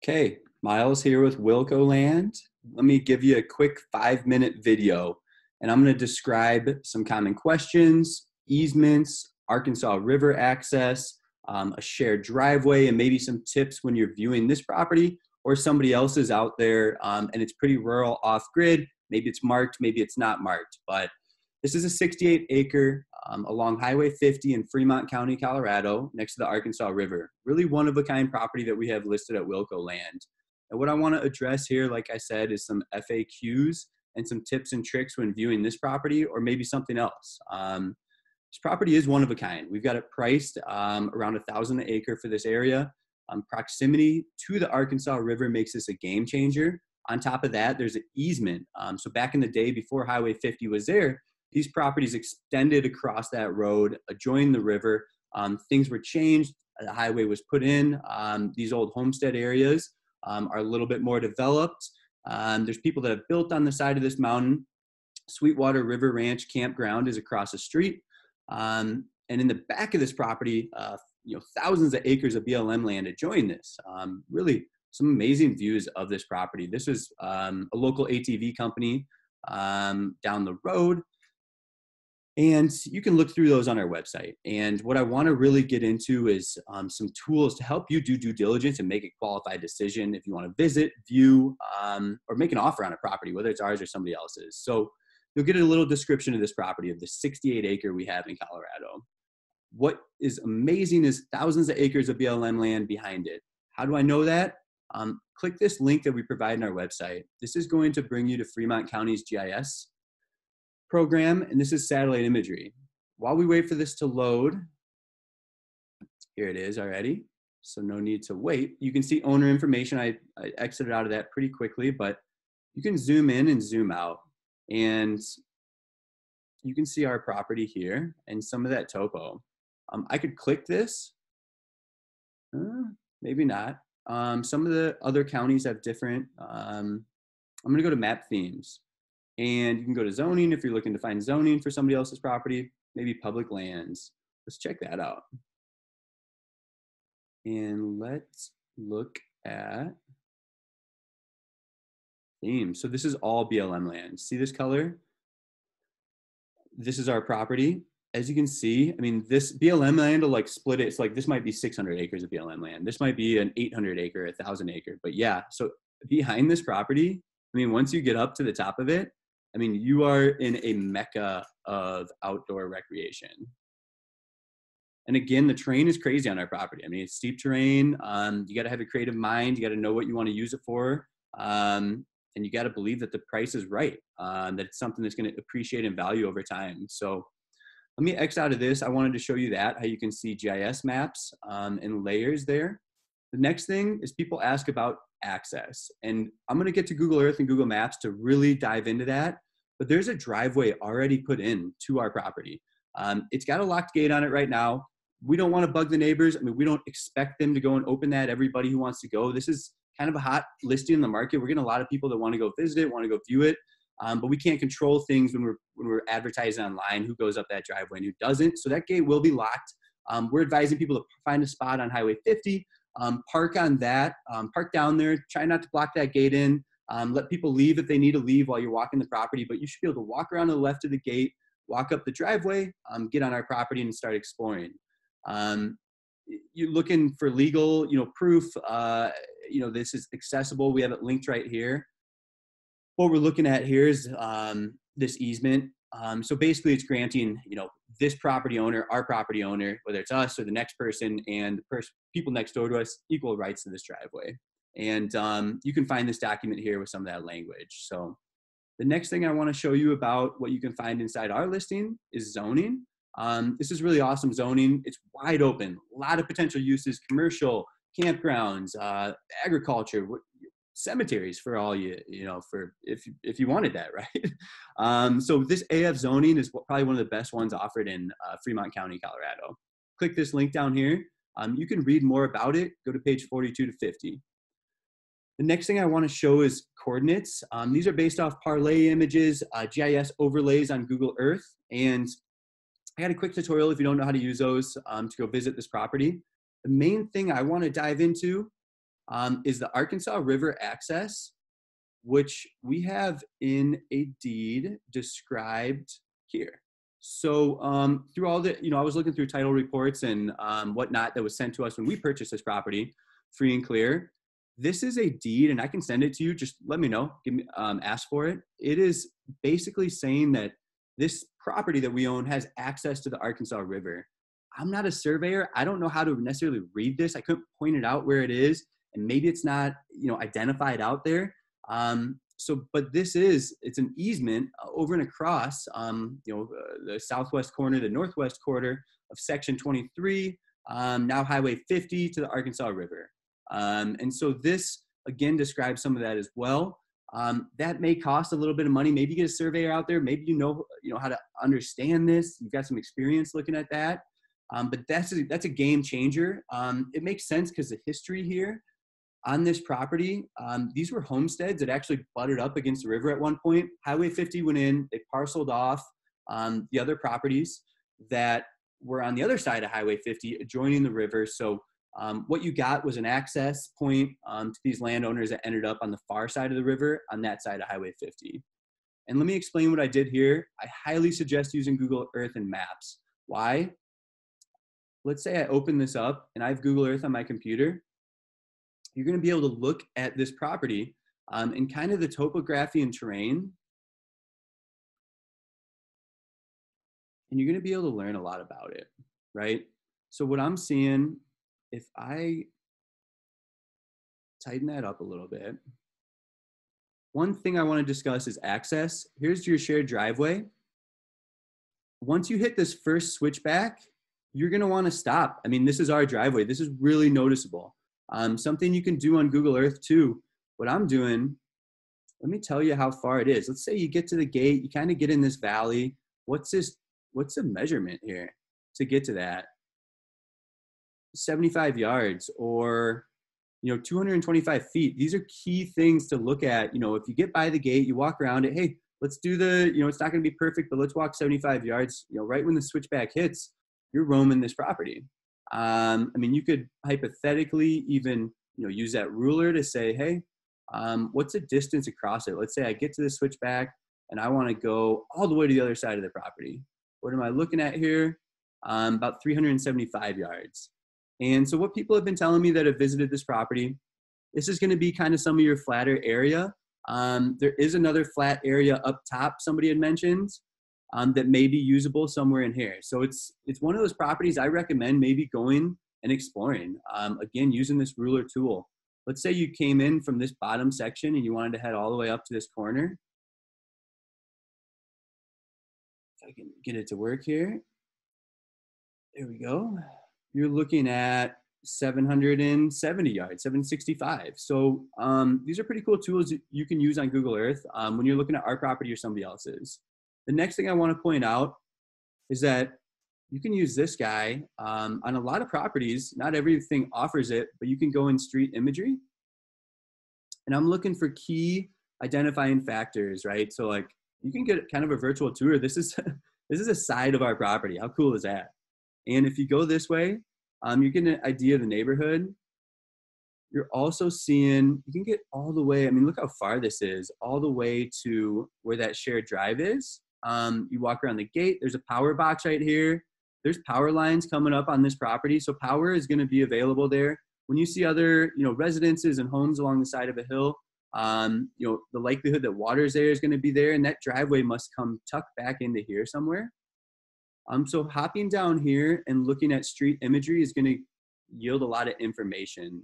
Okay, Miles here with Wilco Land. Let me give you a quick 5-minute video, and I'm going to describe some common questions, easements, Arkansas River access, a shared driveway, and maybe some tips when you're viewing this property or somebody else's out there, and it's pretty rural off-grid. Maybe it's marked, maybe it's not marked, but this is a 68 acre along Highway 50 in Fremont County, Colorado, next to the Arkansas River. Really one of a kind property that we have listed at Wilco Land. And what I want to address here, like I said, is some FAQs and some tips and tricks when viewing this property or maybe something else. This property is one of a kind. We've got it priced around $1,000 an acre for this area. Proximity to the Arkansas River makes this a game changer. On top of that, there's an easement. So back in the day before Highway 50 was there, these properties extended across that road, adjoined the river. Things were changed. The highway was put in. These old homestead areas are a little bit more developed. There's people that have built on the side of this mountain. Sweetwater River Ranch Campground is across the street. And in the back of this property, thousands of acres of BLM land adjoin this. Really some amazing views of this property. This is a local ATV company down the road. And you can look through those on our website. And what I want to really get into is some tools to help you do due diligence and make a qualified decision if you want to visit, view, or make an offer on a property, whether it's ours or somebody else's. So you'll get a little description of this property, of the 68 acre we have in Colorado. What is amazing is thousands of acres of BLM land behind it. How do I know that? Click this link that we provide in our website. This is going to bring you to Fremont County's GIS program, and this is satellite imagery. While we wait for this to load, here it is already, so no need to wait. You can see owner information. I exited out of that pretty quickly, but you can zoom in and zoom out, and you can see our property here and some of that topo. I could click this, maybe not. Some of the other counties have different, I'm gonna go to map themes. And you can go to zoning if you're looking to find zoning for somebody else's property, maybe public lands. Let's check that out. And let's look at themes. So this is all BLM land. See this color? This is our property. As you can see, I mean, this BLM land will like split it. It's like, this might be 600 acres of BLM land. This might be an 800 acre, 1,000 acre. But yeah, so behind this property, I mean, once you get up to the top of it, I mean, you are in a mecca of outdoor recreation. And again, the terrain is crazy on our property. I mean, it's steep terrain. You got to have a creative mind. You got to know what you want to use it for. And you got to believe that the price is right, that it's something that's going to appreciate in value over time. So let me X out of this. I wanted to show you that, how you can see GIS maps and layers there. The next thing is people ask about access. And I'm going to get to Google Earth and Google Maps to really dive into that. But there's a driveway already put in to our property. It's got a locked gate on it right now. We don't want to bug the neighbors. I mean, we don't expect them to go and open that. Everybody who wants to go. This is kind of a hot listing in the market. We're getting a lot of people that want to go visit it, want to go view it. But we can't control things when we're advertising online, who goes up that driveway and who doesn't. So that gate will be locked. We're advising people to find a spot on Highway 50. Park on that, park down there, try not to block that gate in, let people leave if they need to leave while you're walking the property, but you should be able to walk around to the left of the gate, walk up the driveway, get on our property and start exploring. You're looking for legal, proof, this is accessible. We have it linked right here. What we're looking at here is this easement. So basically it's granting, this property owner, our property owner, whether it's us or the next person and the people next door to us, equal rights to this driveway. And you can find this document here with some of that language. So the next thing I want to show you about what you can find inside our listing is zoning. This is really awesome zoning. It's wide open, a lot of potential uses, commercial, campgrounds, agriculture, cemeteries for all for if you wanted that, right? So this AF zoning is probably one of the best ones offered in Fremont County, Colorado. Click this link down here. You can read more about it. Go to page 42 to 50. The next thing I want to show is coordinates. These are based off parlay images, GIS overlays on Google Earth. And I got a quick tutorial if you don't know how to use those to go visit this property. The main thing I want to dive into is the Arkansas River access, which we have in a deed described here. So through all the, I was looking through title reports and whatnot that was sent to us when we purchased this property, free and clear. This is a deed, and I can send it to you. Just let me know. Give me, ask for it. It is basically saying that this property that we own has access to the Arkansas River. I'm not a surveyor. I don't know how to necessarily read this. I couldn't point it out where it is, and maybe it's not, identified out there. But it's an easement over and across, the southwest corner, the northwest quarter of Section 23, now Highway 50 to the Arkansas River. And so this, again, describes some of that as well. That may cost a little bit of money. Maybe you get a surveyor out there. Maybe you know how to understand this. You've got some experience looking at that. But that's a game changer. It makes sense because the history here on this property, these were homesteads that actually butted up against the river at one point. Highway 50 went in, they parceled off the other properties that were on the other side of Highway 50 adjoining the river. So what you got was an access point to these landowners that ended up on the far side of the river on that side of Highway 50. And let me explain what I did here. I highly suggest using Google Earth and Maps. Why? Let's say I open this up and I have Google Earth on my computer. You're going to be able to look at this property and kind of the topography and terrain. And you're going to be able to learn a lot about it, right? So what I'm seeing, if I tighten that up a little bit, one thing I want to discuss is access. Here's your shared driveway. Once you hit this first switchback, you're going to want to stop. I mean, this is our driveway. This is really noticeable. Something you can do on Google Earth too. What I'm doing, let me tell you how far it is. Let's say you get to the gate, you kind of get in this valley. What's the measurement here to get to that? 75 yards or, 225 feet. These are key things to look at. If you get by the gate, you walk around it, hey, let's do it's not going to be perfect, but let's walk 75 yards. Right when the switchback hits, you're roaming this property. You could hypothetically even, use that ruler to say, hey, what's the distance across it? Let's say I get to the switchback and I want to go all the way to the other side of the property. What am I looking at here? About 375 yards. And so what people have been telling me that have visited this property, this is going to be kind of some of your flatter area. There is another flat area up top somebody had mentioned. That may be usable somewhere in here. So it's one of those properties I recommend maybe going and exploring. Again, using this ruler tool. Let's say you came in from this bottom section and you wanted to head all the way up to this corner. If I can get it to work here. There we go. You're looking at 770 yards, 765. So these are pretty cool tools you can use on Google Earth when you're looking at our property or somebody else's. The next thing I want to point out is that you can use this guy on a lot of properties. Not everything offers it, but you can go in street imagery. And I'm looking for key identifying factors, right? So like you can get kind of a virtual tour. This is a side of our property. How cool is that? And if you go this way, you're getting an idea of the neighborhood. You're also seeing, you can get all the way, look how far this is, all the way to where that shared drive is. You walk around the gate, there's a power box right here. There's power lines coming up on this property. So power is going to be available there. When you see other, residences and homes along the side of a hill, the likelihood that water is there is going to be there, and that driveway must come tucked back into here somewhere. So hopping down here and looking at street imagery is going to yield a lot of information.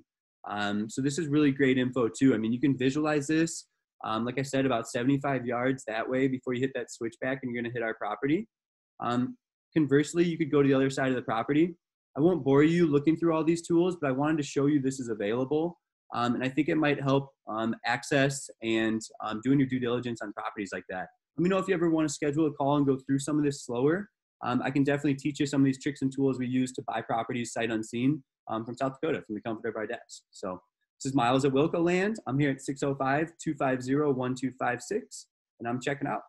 So this is really great info too. You can visualize this. Like I said, about 75 yards that way before you hit that switchback and you're going to hit our property. Conversely, you could go to the other side of the property. I won't bore you looking through all these tools, but I wanted to show you this is available. And I think it might help access and doing your due diligence on properties like that. Let me know if you ever want to schedule a call and go through some of this slower. I can definitely teach you some of these tricks and tools we use to buy properties sight unseen from South Dakota, from the comfort of our desk. So this is Miles at Wilco Land. I'm here at 605-250-1256, and I'm checking out.